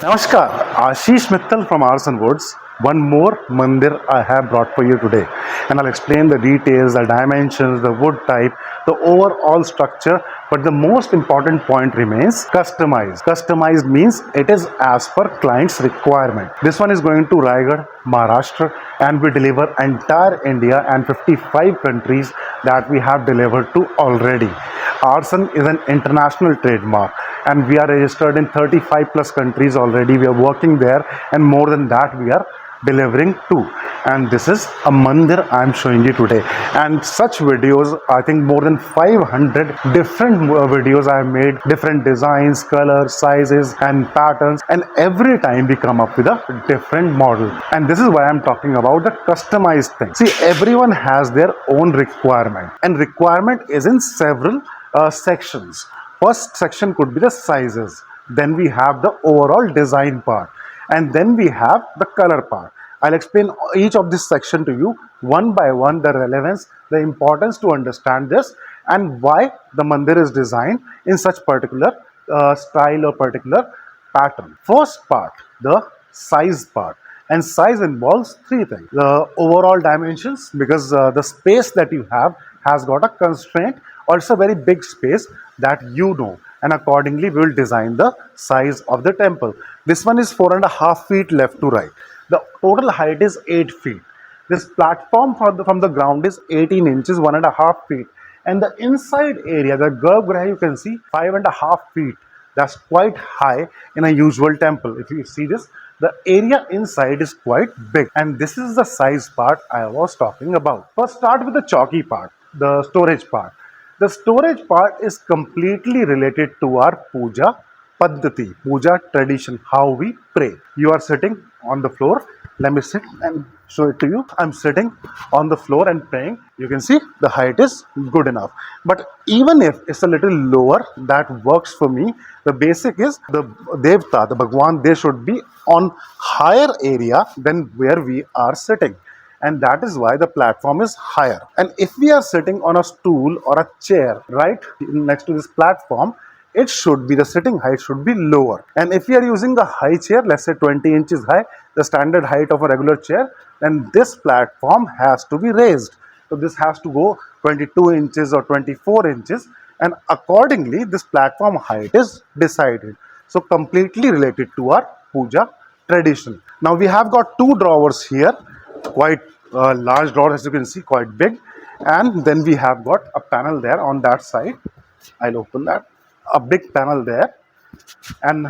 Namaskar, Ashish Mittal from Aarsun Woods. One more Mandir I have brought for you today, and I'll explain the details, the dimensions, the wood type, the overall structure. But the most important point remains customized. Customized means it is as per client's requirement. This one is going to Raigad, Maharashtra, and we deliver entire India and 55 countries that we have delivered to already. Aarsun is an international trademark and we are registered in 35 plus countries already. We are working there, and more than that we are delivering to. And this is a mandir I am showing you today, and such videos, I think more than 500 different videos I have made, different designs, colors, sizes and patterns, and every time we come up with a different model. And this is why I'm talking about the customized thing. See, everyone has their own requirement, and requirement is in several sections. First section could be the sizes, then we have the overall design part, and then we have the color part. I'll explain each of this section to you one by one, the relevance, the importance to understand this, and why the mandir is designed in such particular style or particular pattern. First part, the size part. And size involves three things: the overall dimensions, because the space that you have has got a constraint, or it's a very big space that you know, and accordingly we will design the size of the temple. This one is 4.5 feet left to right. The total height is 8 feet. This platform from the ground is 18 inches, 1.5 feet, and the inside area, the garbhagriha, you can see 5.5 feet. That's quite high in a usual temple. If you see this, the area inside is quite big, and this is the size part I was talking about. First, start with the chalky part, the storage part. The storage part is completely related to our puja paddhati, puja tradition, how we pray. You are sitting on the floor. Let me sit and show it to you. I'm sitting on the floor and praying. You can see the height is good enough. But even if it's a little lower, that works for me. The basic is the Devta, the Bhagwan, they should be on higher area than where we are sitting. And that is why the platform is higher. And if we are sitting on a stool or a chair right next to this platform, it should be, the sitting height should be lower. And if we are using the high chair, let's say 20 inches high, the standard height of a regular chair, then this platform has to be raised. So this has to go 22 inches or 24 inches, and accordingly this platform height is decided. So completely related to our puja tradition. Now we have got two drawers here, quite large drawer, as you can see, quite big, and then we have got a panel there on that side. I'll open that, a big panel there, and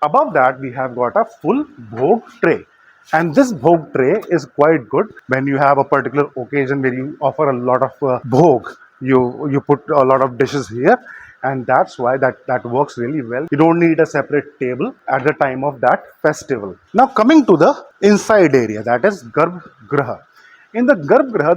above that we have got a full bhog tray. And this bhog tray is quite good when you have a particular occasion where you offer a lot of bhog. You put a lot of dishes here, and that's why that works really well. You don't need a separate table at the time of that festival. Now coming to the inside area, that is garbhagriha. In the garbhagriha,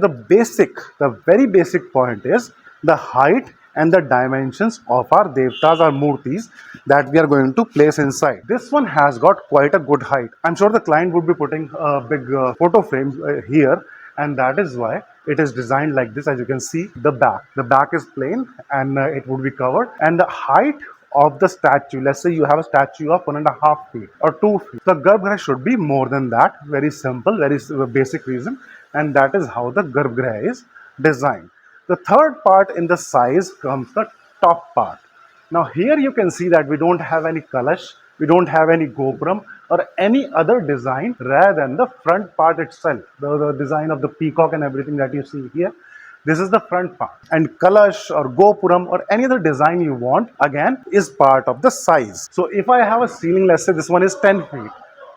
the very basic point is the height and the dimensions of our devtas or murtis that we are going to place inside. This one has got quite a good height. I'm sure the client would be putting a big photo frame here, and that is why it is designed like this. As you can see, the back is plain, and it would be covered. And the height of the statue, let's say you have a statue of 1.5 feet or 2 feet, the garbhagriha should be more than that. Very simple, very basic reason, and that is how the garbhagriha is designed. The third part in the size comes the top part. Now here you can see that we don't have any kalash, we don't have any gopuram or any other design rather than the front part itself. The design of the peacock and everything that you see here, this is the front part. And kalash or gopuram or any other design you want, again, is part of the size. So if I have a ceiling, let's say this one is 10 feet,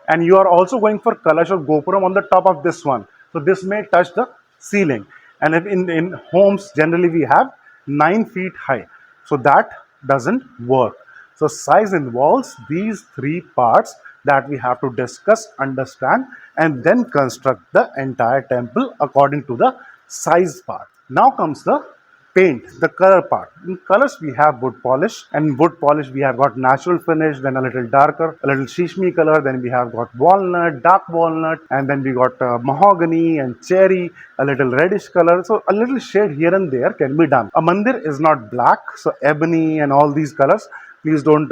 and you are also going for kalash or gopuram on the top of this one, so this may touch the ceiling. And if in homes generally we have 9 feet high, so that doesn't work. So size involves these three parts that we have to discuss, understand, and then construct the entire temple according to the size part. Now comes the paint, the color part. In colors we have wood polish, and wood polish we have got natural finish, then a little darker, a little shishmi color, then we have got walnut, dark walnut, and then we got mahogany and cherry, a little reddish color. So a little shade here and there can be done. A mandir is not black, so ebony and all these colors, please don't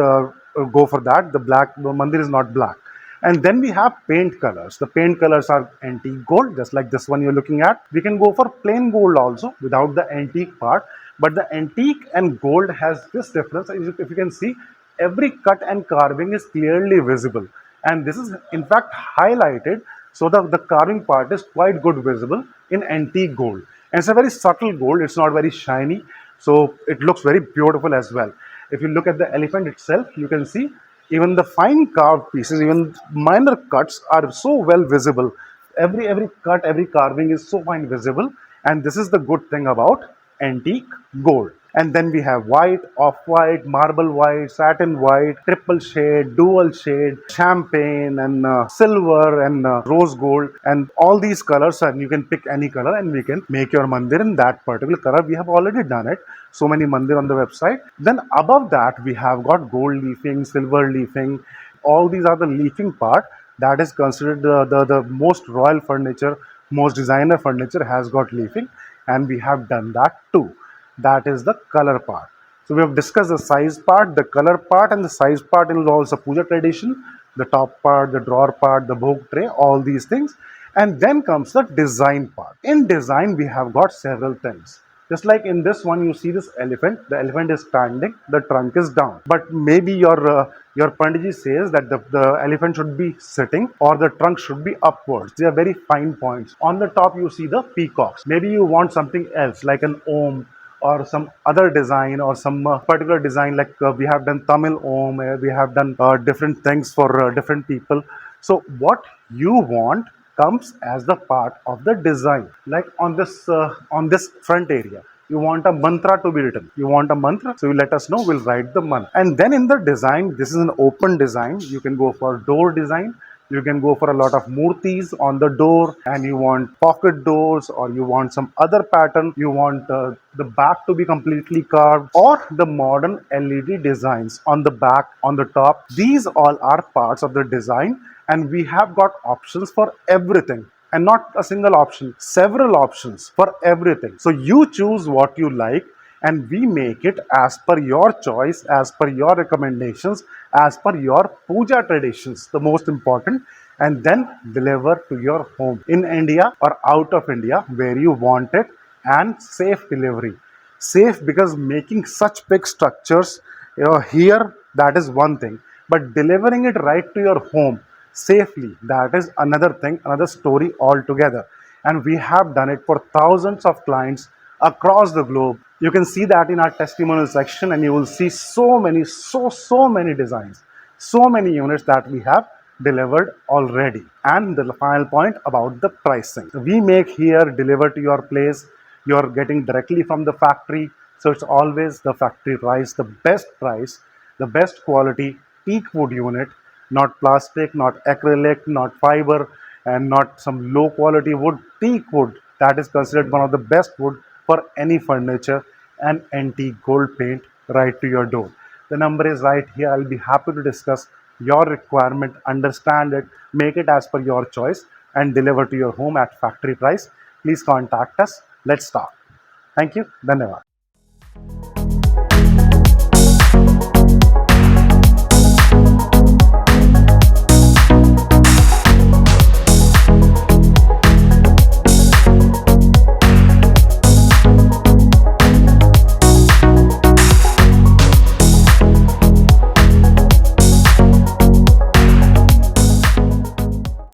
go for that. The mandir is not black. And then we have paint colors. The paint colors are antique gold, just like this one you're looking at. We can go for plain gold also without the antique part. But the antique and gold has this difference. If you can see, every cut and carving is clearly visible. And this is in fact highlighted. So the carving part is quite good visible in antique gold. And it's a very subtle gold. It's not very shiny. So it looks very beautiful as well. If you look at the elephant itself, you can see even the fine carved pieces, even minor cuts are so well visible. Every cut, every carving is so fine visible, and this is the good thing about antique gold. And then we have white, off-white, marble white, satin white, triple shade, dual shade, champagne, and silver, and rose gold, and all these colors. And you can pick any color, and we can make your mandir in that particular color. We have already done it. So many mandir on the website. Then above that, we have got gold leafing, silver leafing. All these are the leafing part that is considered the most royal furniture, most designer furniture has got leafing, and we have done that too. That is the color part. So we have discussed the size part, the color part, and the size part involves the puja tradition, the top part, the drawer part, the bhog tray, all these things. And then comes the design part. In design, we have got several things. Just like in this one, you see this elephant. The elephant is standing, the trunk is down. But maybe your Panditji says that the elephant should be sitting or the trunk should be upwards. They are very fine points. On the top, you see the peacocks. Maybe you want something else like an om or some other design or some particular design, like we have done Tamil om, we have done different things for different people. So what you want comes as the part of the design. Like on this front area, you want a mantra to be written. You want a mantra, so you let us know, we'll write the mantra. And then in the design, this is an open design. You can go for door design, you can go for a lot of murtis on the door, and you want pocket doors, or you want some other pattern. You want the back to be completely carved, or the modern LED designs on the back, on the top. These all are parts of the design, and we have got options for everything. And not a single option, several options for everything. So you choose what you like, and we make it as per your choice, as per your recommendations, as per your puja traditions, the most important, and then deliver to your home in India or out of India where you want it. And safe delivery. Safe because making such big structures, here, that is one thing, but delivering it right to your home safely, that is another thing, another story altogether. And we have done it for thousands of clients across the globe. You can see that in our testimonial section, and you will see so many designs, so many units that we have delivered already. And the final point about the pricing, we make here, deliver to your place. You're getting directly from the factory, so it's always the factory price, the best quality teak wood unit, not plastic, not acrylic, not fiber, and not some low quality wood. Teak wood, that is considered one of the best wood for any furniture, and antique gold paint right to your door. The number is right here. I'll be happy to discuss your requirement, understand it, make it as per your choice, and deliver to your home at factory price. Please contact us. Let's start. Thank you. Dhanyavad.